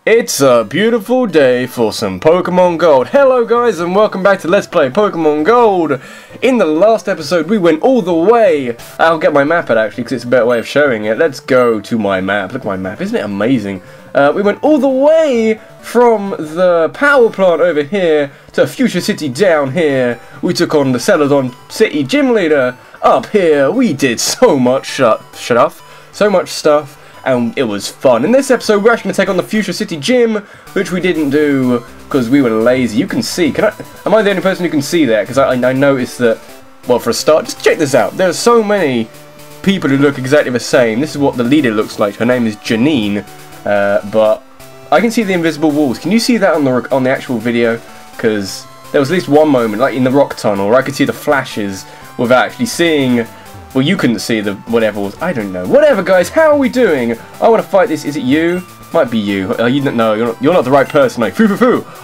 It's a beautiful day for some Pokemon Gold. Hello guys and welcome back to Let's Play Pokemon Gold. In the last episode we went all the way. I'll get my map out actually because it's a better way of showing it. Let's go to my map. Look at my map, isn't it amazing? We went all the way from the power plant over here to Fuchsia City down here. We took on the Celadon City Gym Leader up here. We did so much so much stuff. And it was fun. In this episode, we're actually going to take on the Fuchsia City Gym, which we didn't do because we were lazy. You can see. Am I the only person who can see that? Because I noticed that, well, for a start, just check this out. There are so many people who look exactly the same. This is what the leader looks like. Her name is Janine, but I can see the invisible walls. Can you see that on the actual video? Because there was at least one moment, like in the rock tunnel, where I could see the flashes without actually seeing. Well, you couldn't see the whatever was. I don't know. Whatever, guys. How are we doing? I want to fight this. Is it you? Might be you. You don't know. You're not the right person. Like, foo.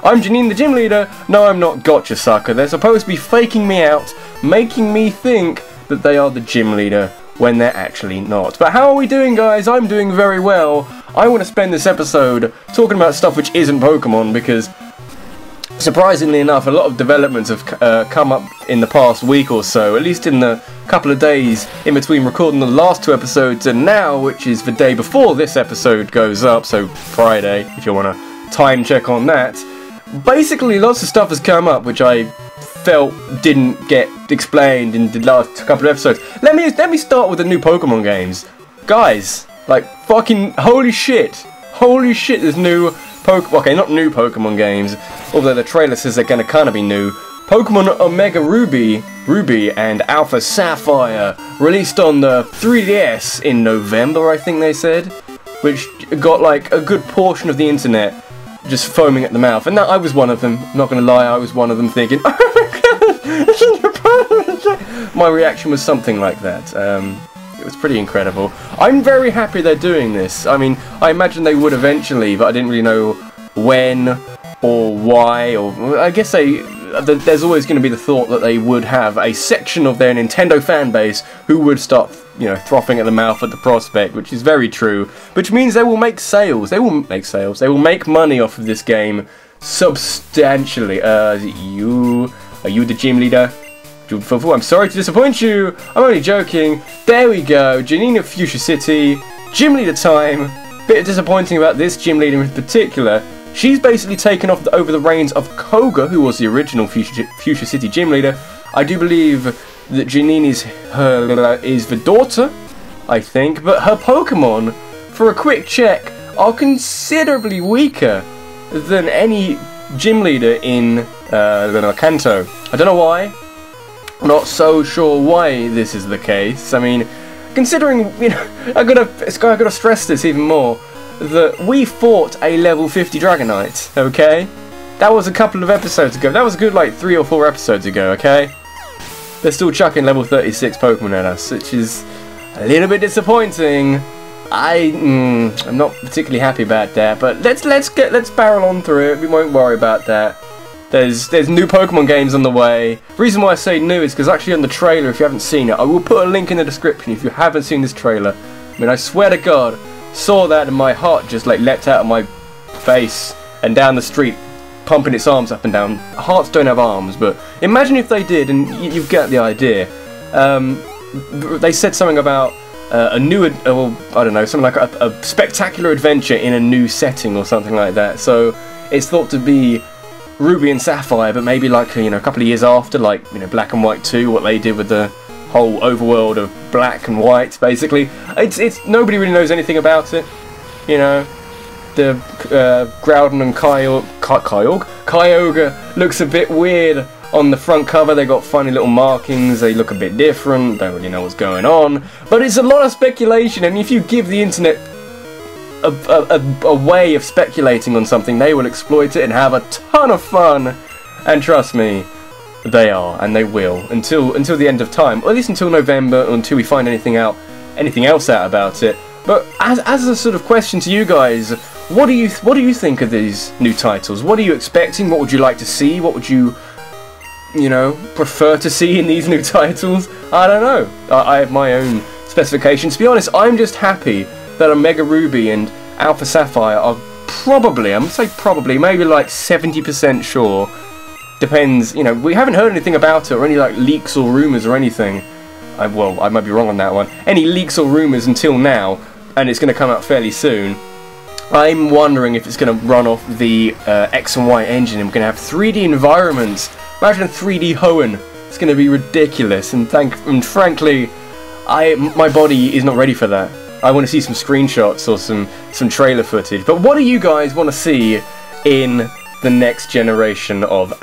I'm Janine, the gym leader. No, I'm not. Gotcha, sucker. They're supposed to be faking me out, making me think that they are the gym leader when they're actually not. But how are we doing, guys? I'm doing very well. I want to spend this episode talking about stuff which isn't Pokemon because, surprisingly enough, a lot of developments have come up in the past week or so, at least in the couple of days in between recording the last two episodes and now, which is the day before this episode goes up, so Friday, if you want to time check on that. Basically, lots of stuff has come up which I felt didn't get explained in the last couple of episodes. Let me start with the new Pokemon games. Guys, like, fucking holy shit, there's new okay, not new Pokemon games, although the trailer says they're gonna kinda be new. Pokemon Omega Ruby and Alpha Sapphire, released on the 3DS in November, I think they said, which got like a good portion of the internet just foaming at the mouth, and that I was one of them. I'm not gonna lie, I was one of them thinking, oh my god, my reaction was something like that. It was pretty incredible. I'm very happy they're doing this. I mean, I imagine they would eventually, but I didn't really know when or why, or I guess there's always going to be the thought that they would have a section of their Nintendo fan base who would start, you know, frothing at the mouth at the prospect, which is very true, which means they will make sales. They will make money off of this game substantially. Are you the gym leader? I'm sorry to disappoint you. I'm only joking. There we go. Janine of Fuchsia City. Gym leader time. Bit disappointing about this gym leader in particular. She's basically taken over the reins of Koga, who was the original Fuchsia City gym leader. I do believe that Janine is the daughter, I think, but her Pokemon, for a quick check, are considerably weaker than any gym leader in Kanto. I don't know why. Not so sure why this is the case. I mean, considering, you know, I gotta stress this even more, that we fought a level 50 Dragonite, okay? That was a couple of episodes ago. That was a good, like, 3 or 4 episodes ago, okay? They're still chucking level 36 Pokemon at us, which is a little bit disappointing. I'm not particularly happy about that, but let's barrel on through it. We won't worry about that. There's new Pokemon games on the way. The reason why I say new is because actually on the trailer, if you haven't seen it, I will put a link in the description if you haven't seen this trailer. I mean, I swear to God, saw that and my heart just like leapt out of my face and down the street, pumping its arms up and down. Hearts don't have arms, but imagine if they did, and you get the idea. They said something about a new, well, I don't know, something like a spectacular adventure in a new setting or something like that. So it's thought to be Ruby and Sapphire, but maybe like, you know, a couple of years after, like, you know, Black and White 2, what they did with the whole overworld of black and white, basically. It's nobody really knows anything about it, you know. The Groudon and Kyogre looks a bit weird on the front cover. They got funny little markings, they look a bit different, don't really know what's going on, but it's a lot of speculation, and if you give the internet a way of speculating on something, they will exploit it and have a ton of fun, and trust me, they are, and they will, until the end of time, or at least until November, until we find anything else out about it. But as a sort of question to you guys, what do you think of these new titles? What are you expecting? What would you like to see? What would you know, prefer to see in these new titles? I don't know. I have my own specifications. To be honest, I'm just happy that Omega Ruby and Alpha Sapphire are probably, I'm going to say probably, maybe like 70% sure. Depends, you know, we haven't heard anything about it or any like leaks or rumours or anything. Well, I might be wrong on that one. Any leaks or rumours until now, and it's going to come out fairly soon. I'm wondering if it's going to run off the X and Y engine and we're going to have 3D environments. Imagine 3D Hoenn. It's going to be ridiculous, and frankly, my body is not ready for that. I want to see some screenshots or some trailer footage. But what do you guys want to see in the next generation of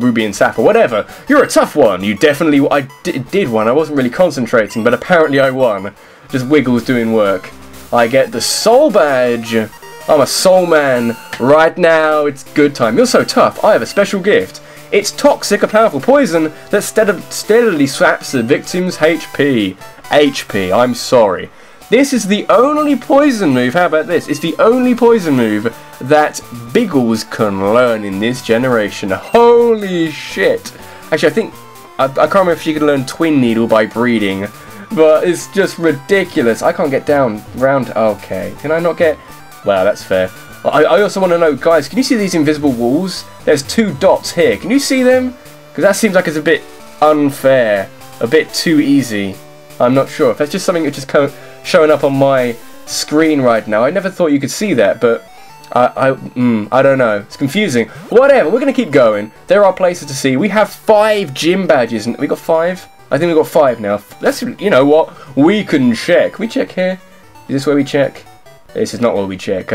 Ruby and Sapphire? Whatever. You're a tough one. You definitely... I did one. I wasn't really concentrating, but apparently I won. Just Wiggles doing work. I get the Soul Badge. I'm a Soul Man. Right now, it's good time. You're so tough. I have a special gift. It's toxic, a powerful poison that steadily saps the victim's HP. I'm sorry. This is the only poison move, how about this? It's the only poison move that Biggles can learn in this generation. Holy shit. Actually, I think, I can't remember if she could learn Twin Needle by breeding, but it's just ridiculous. I can't get down round, okay. Can I not get, well, that's fair. I also want to know, guys, can you see these invisible walls? There's 2 dots here. Can you see them? Because that seems like it's a bit unfair, a bit too easy. I'm not sure. If that's just something that's just showing up on my screen right now. I never thought you could see that, but I don't know. It's confusing. Whatever, we're going to keep going. There are places to see. We have 5 gym badges. We got 5? I think we've got 5 now. Let's, you know what? We can check. Can we check here? Is this where we check? This is not where we check.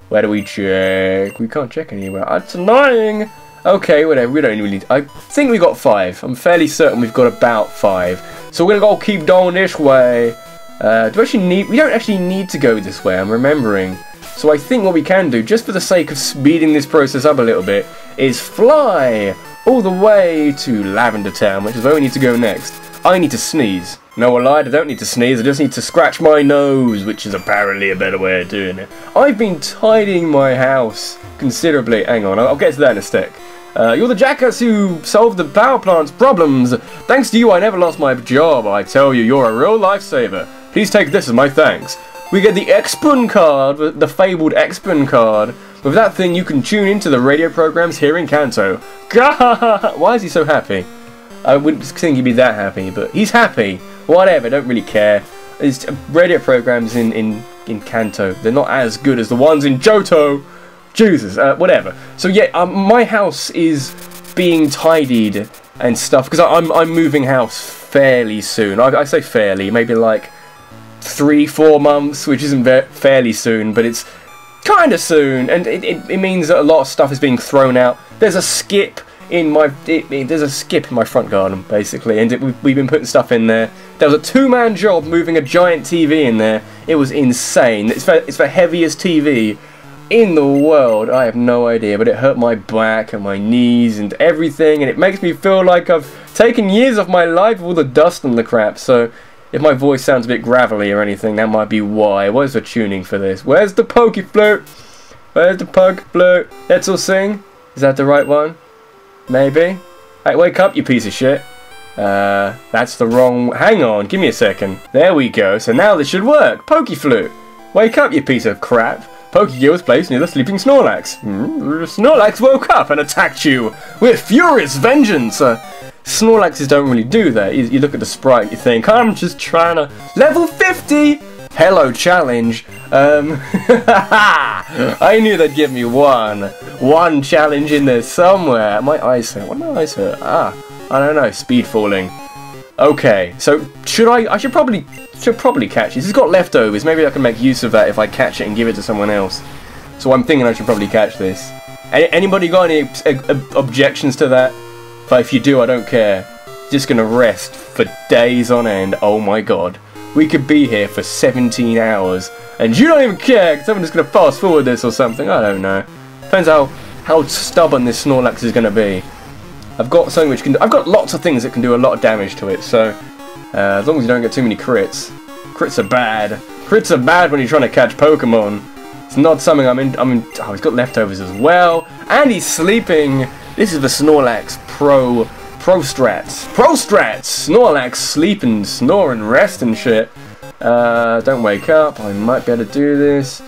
Where do we check? We can't check anywhere. That's annoying. Okay, whatever. We don't really... I think we got 5. I'm fairly certain we've got about 5. So we're going to go keep going this way. Do we actually need... We don't actually need to go this way, I'm remembering. So I think what we can do, just for the sake of speeding this process up a little bit, is fly all the way to Lavender Town, which is where we need to go next. I need to sneeze. No, I lied, I don't need to sneeze, I just need to scratch my nose, which is apparently a better way of doing it. I've been tidying my house considerably. Hang on, I'll get to that in a sec. You're the jackass who solved the power plant's problems. Thanks to you, I never lost my job. I tell you, you're a real lifesaver. Please take this as my thanks. We get the Expun card, the fabled Expun card. With that thing, you can tune into the radio programs here in Kanto. Why is he so happy? I wouldn't think he'd be that happy, but he's happy. Whatever, don't really care. It's radio programs in Kanto. They're not as good as the ones in Johto. Jesus, whatever. So yeah, my house is being tidied and stuff because I'm moving house fairly soon. I say fairly, maybe like 3-4 months, which isn't fairly soon, but it's kind of soon, and it means that a lot of stuff is being thrown out. There's a skip in my front garden, basically, and we've been putting stuff in there. There was a 2-man job moving a giant TV in there. It was insane. It's the heaviest TV in the world. I have no idea, but it hurt my back and my knees and everything, and it makes me feel like I've taken years of my life with all the dust and the crap. So if my voice sounds a bit gravelly or anything, that might be why. Where's the tuning for this? Where's the pokey flute? Where's the pokey flute? Let's all sing. Is that the right one? Maybe? Hey, wake up, you piece of shit. That's the wrong... Hang on, give me a second. There we go. So now this should work. Pokey flute. Wake up, you piece of crap. Pokegear was placed near the sleeping Snorlax. Snorlax woke up and attacked you with furious vengeance. Snorlaxes don't really do that. You look at the sprite and you think, I'm just trying to... Level 50! Hello, challenge. I knew they'd give me one challenge in there somewhere. My eyes hurt. What do my eyes hurt? I don't know. Speed falling. Okay, so I should probably catch this. It's got leftovers. Maybe I can make use of that if I catch it and give it to someone else. So I'm thinking I should probably catch this. Anybody got any objections to that? But if you do, I don't care. Just gonna rest for days on end. Oh my god. We could be here for 17 hours. And you don't even care, because I'm just gonna fast forward this or something. I don't know. Depends how stubborn this Snorlax is gonna be. I've got something which can do, I've got lots of things that can do a lot of damage to it, so as long as you don't get too many crits. Crits are bad. Crits are bad when you're trying to catch Pokemon. It's not something I'm in. Oh, he's got leftovers as well, and he's sleeping. This is the Snorlax Pro Strats. Snorlax sleep and snore and rest and shit. Don't wake up. I might be able to do this.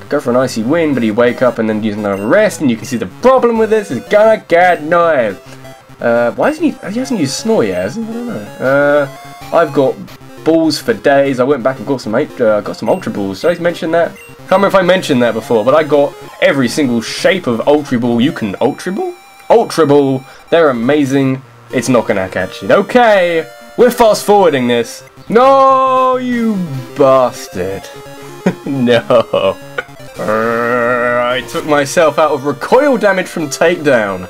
Go for an icy wind, but he'd wake up and then use another rest, and you can see the problem with this is gonna get annoying. Why isn't he hasn't used snore yet, has he? I don't know. I've got balls for days. I went back and got some Ultra Balls. Did I mention that? Can't remember if I mentioned that before, but I got every single shape of Ultra Ball you can. Ultra Ball? Ultra Ball! They're amazing. It's not gonna catch it. Okay, we're fast forwarding this. No, you bastard. No. I took myself out of recoil damage from takedown.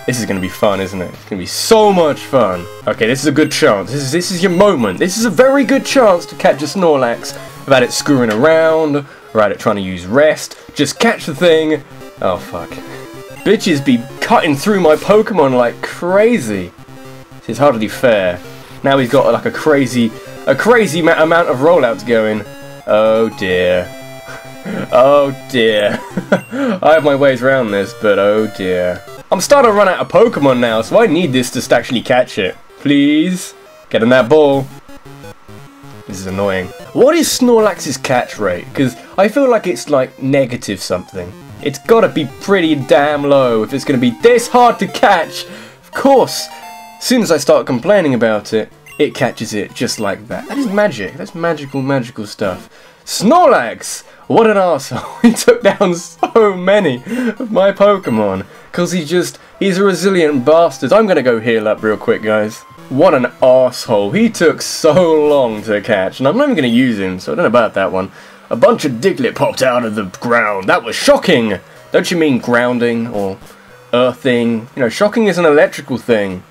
This is going to be fun, isn't it? It's going to be so much fun. Okay, this is a good chance. This is your moment. This is a very good chance to catch a Snorlax without it screwing around, without it trying to use rest. Just catch the thing. Oh, fuck. Bitches be cutting through my Pokemon like crazy. This is hardly fair. Now he's got like a crazy amount of rollouts going. Oh, dear. Oh, dear. I have my ways around this, but oh, dear. I'm starting to run out of Pokemon now, so I need this to actually catch it. Please, get in that ball. This is annoying. What is Snorlax's catch rate? Because I feel like it's like negative something. It's got to be pretty damn low if it's going to be this hard to catch. Of course, as soon as I start complaining about it, it catches it just like that. That is magic. That's magical stuff. Snorlax! What an arsehole. He took down so many of my Pokemon. Because he's a resilient bastard. I'm going to go heal up real quick, guys. What an arsehole. He took so long to catch. And I'm not even going to use him, so I don't know about that one. A bunch of Diglett popped out of the ground. That was shocking. Don't you mean grounding or earthing? You know, shocking is an electrical thing.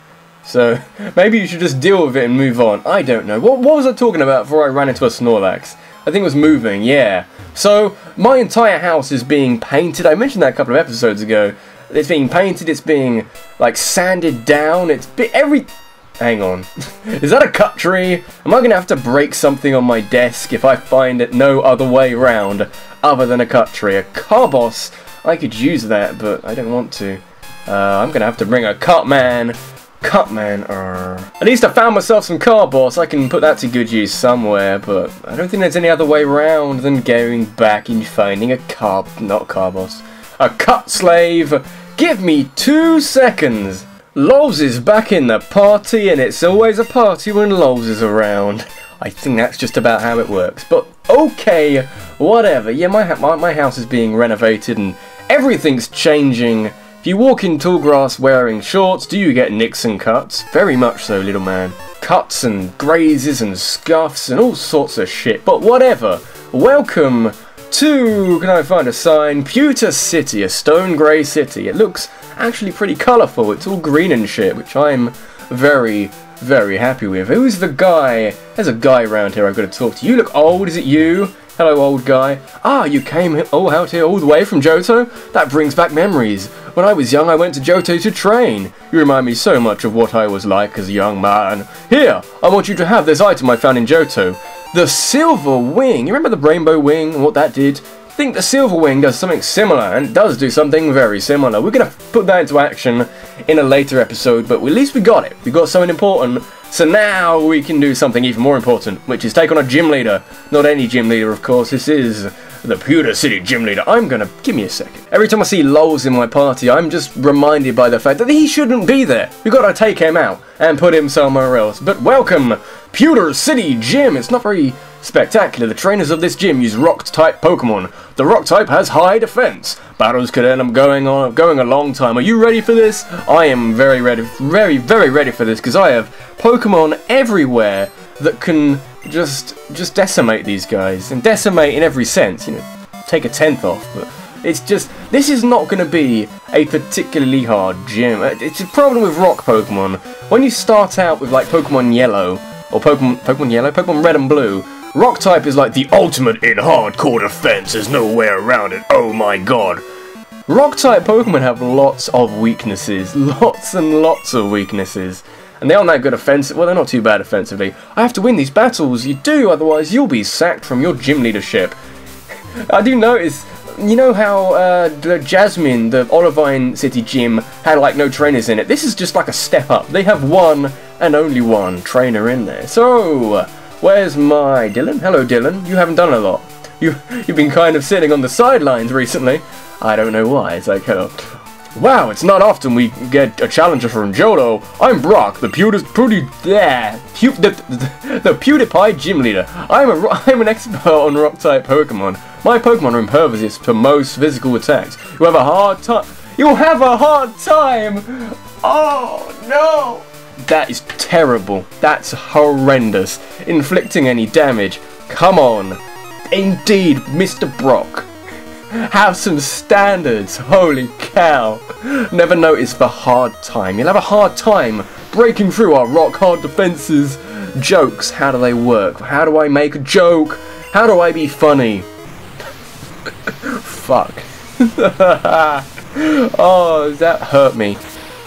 So maybe you should just deal with it and move on. I don't know. What was I talking about before I ran into a Snorlax? I think it was moving, yeah. So, my entire house is being painted. I mentioned that a couple of episodes ago. It's being painted, it's being, like, sanded down. Hang on. Is that a cut tree? Am I going to have to break something on my desk if I find it no other way round other than a cut tree? A Carbos, I could use that, but I don't want to. I'm going to have to bring a Cutman. At least I found myself some Carbos. I can put that to good use somewhere, but I don't think there's any other way around than going back and finding a Carbos. A cut slave. Give me 2 seconds. Lols is back in the party, and it's always a party when Lols is around. I think that's just about how it works. But okay, whatever. Yeah, my house is being renovated, and everything's changing. If you walk in tall grass wearing shorts, do you get nicks and cuts? Very much so, little man. Cuts and grazes and scuffs and all sorts of shit, but whatever. Welcome to, can I find a sign? Pewter City, a stone grey city. It looks actually pretty colourful. It's all green and shit, which I'm very, very happy with. Who's the guy? There's a guy around here I've got to talk to. You look old, is it you? Hello, old guy. Ah, you came out here all the way from Johto? That brings back memories. When I was young, I went to Johto to train. You remind me so much of what I was like as a young man. Here, I want you to have this item I found in Johto. The Silver Wing. You remember the Rainbow Wing and what that did? I think the Silver Wing does something similar, and it does do something very similar. We're going to put that into action in a later episode, but at least we got it. We got something important. So now we can do something even more important, which is take on a gym leader. Not any gym leader, of course. This is the Pewter City gym leader. Give me a second. Every time I see Lols in my party, I'm just reminded by the fact that he shouldn't be there. We've got to take him out and put him somewhere else. But welcome, Pewter City Gym. It's not very spectacular. The trainers of this gym use rock-type Pokemon. The rock-type has high defense. Battles could end up going a long time. Are you ready for this? I am very ready, very ready for this, because I have Pokemon everywhere that can just decimate these guys, and decimate in every sense. You know, take a 10th off, but it's just, this is not going to be a particularly hard gym. It's a problem with rock Pokemon. When you start out with like Pokemon Yellow or Pokemon Red and Blue, rock type is like the ultimate in hardcore defense. There's no way around it. Oh my god. Rock type Pokemon have lots of weaknesses, lots and lots of weaknesses. And they aren't that good offensive. Well, they're not too bad offensively. I have to win these battles. You do, otherwise you'll be sacked from your gym leadership. I do notice, you know how the Jasmine, the Olivine City gym, had like no trainers in it? This is just like a step up. They have one and only one trainer in there. So, where's my Dylan? Hello, Dylan. You haven't done a lot. you've been kind of sitting on the sidelines recently. I don't know why. It's like, wow, it's not often we get a challenger from Johto. I'm Brock, the PewDiePie gym leader. I'm an expert on rock-type Pokemon. My Pokemon are impervious to most physical attacks. You'll have a hard time. Oh no! That is terrible. That's horrendous. Inflicting any damage. Come on. Indeed, Mr. Brock. Have some standards. Holy cow. Never noticed the hard time. You'll have a hard time breaking through our rock hard defenses. Jokes. How do they work? How do I make a joke? How do I be funny? Fuck. Oh, that hurt me.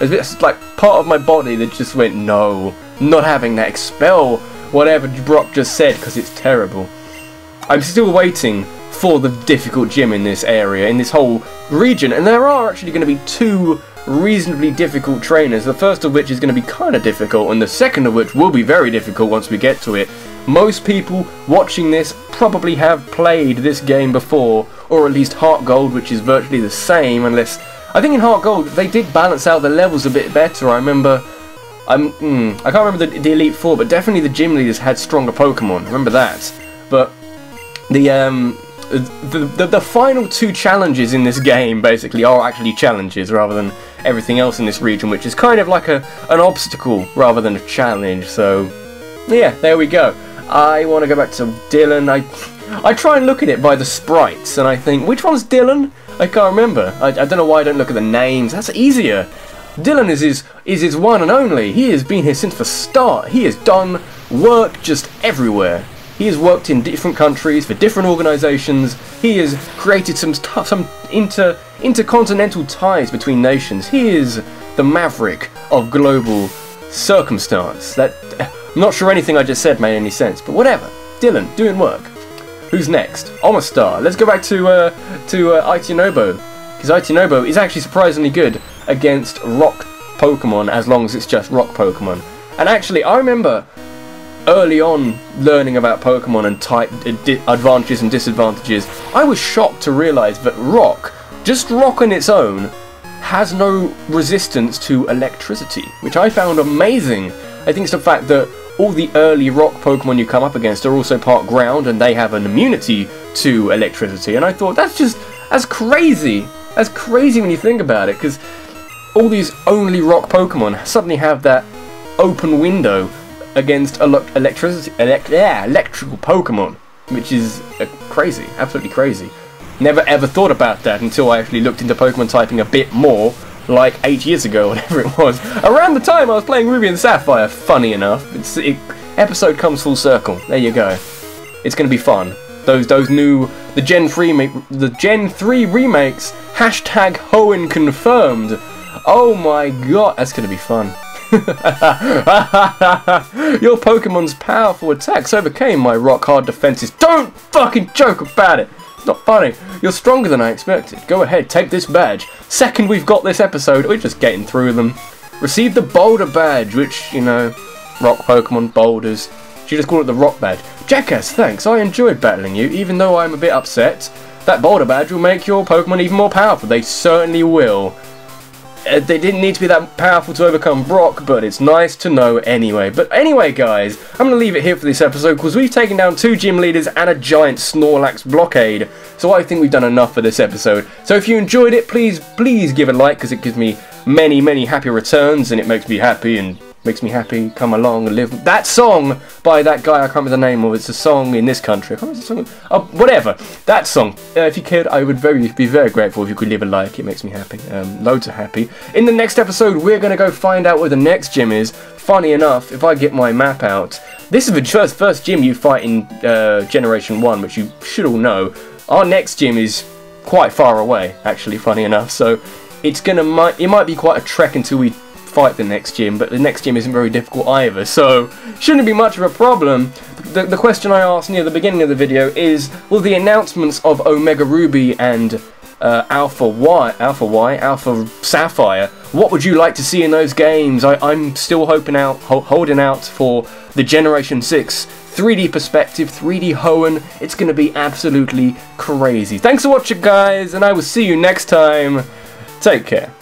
It's like part of my body that just went, no, not having that. Expel whatever Brock just said, because it's terrible. I'm still waiting for the difficult gym in this area, in this whole region, and there are actually going to be 2 reasonably difficult trainers, the first of which is going to be kind of difficult, and the second of which will be very difficult once we get to it. Most people watching this probably have played this game before, or at least Heart Gold, which is virtually the same, unless... I think in Heart Gold they did balance out the levels a bit better. I remember... I can't remember the Elite Four, but definitely the gym leaders had stronger Pokemon. Remember that. But the final 2 challenges in this game basically are actually challenges rather than everything else in this region, which is kind of like an obstacle rather than a challenge. So yeah, there we go. I want to go back to Dylan. I try and look at it by the sprites, and I think, which one's Dylan? I can't remember. I don't know why I don't look at the names. That's easier. Dylan is his one and only. He has been here since the start. He has done work just everywhere. He has worked in different countries for different organisations. He has created some intercontinental ties between nations. He is the maverick of global circumstance. I'm not sure anything I just said made any sense, but whatever. Dylan, doing work. Who's next? Omastar. Let's go back to Aitinobo, because Aitinobo is actually surprisingly good against rock Pokemon, as long as it's just rock Pokemon. And actually, I remember early on learning about Pokemon and type advantages and disadvantages. I was shocked to realise that rock, just rock on its own, has no resistance to electricity, which I found amazing. I think it's the fact that all the early rock Pokemon you come up against are also part ground, and they have an immunity to electricity. And I thought, that's crazy. That's crazy when you think about it, because all these only rock Pokemon suddenly have that open window against electrical Pokemon, which is crazy, absolutely crazy. Never ever thought about that until I actually looked into Pokemon typing a bit more, like 8 years ago, whatever it was. Around the time I was playing Ruby and Sapphire, funny enough. Episode comes full circle. There you go. It's going to be fun. The Gen 3 remakes, hashtag Hoenn confirmed. Oh my god, that's going to be fun. Your Pokemon's powerful attacks overcame my rock hard defenses. Don't fucking joke about it. It's not funny. You're stronger than I expected. Go ahead, take this badge. Second we've got this episode, we're just getting through them. Receive the Boulder badge, which, you know, rock Pokemon, boulders. Should just call it the rock badge. Jackass, thanks. I enjoyed battling you, even though I'm a bit upset. That Boulder badge will make your Pokemon even more powerful. They certainly will. They didn't need to be that powerful to overcome Brock, but it's nice to know anyway. But anyway, guys, I'm going to leave it here for this episode, because we've taken down 2 gym leaders and a giant Snorlax blockade. So I think we've done enough for this episode. So if you enjoyed it, please give a like, because it gives me many happy returns, and it makes me happy, and makes me happy, come along and live. That song by that guy, I can't remember the name of it. It's a song in this country. I can't remember the song. Oh, whatever. That song. If you could, I would be very grateful if you could leave a like. It makes me happy. Loads of happy. In the next episode, we're going to go find out where the next gym is. Funny enough, if I get my map out, this is the first gym you fight in Generation 1, which you should all know. Our next gym is quite far away, actually, funny enough. So it might be quite a trek until we fight the next gym, but the next gym isn't very difficult either, so shouldn't be much of a problem. The question I asked near the beginning of the video is, will the announcements of Omega Ruby and Alpha Sapphire, what would you like to see in those games? I'm still holding out for the Generation 6 3D perspective, 3D Hoenn. It's going to be absolutely crazy. Thanks for watching, guys, and I will see you next time. Take care.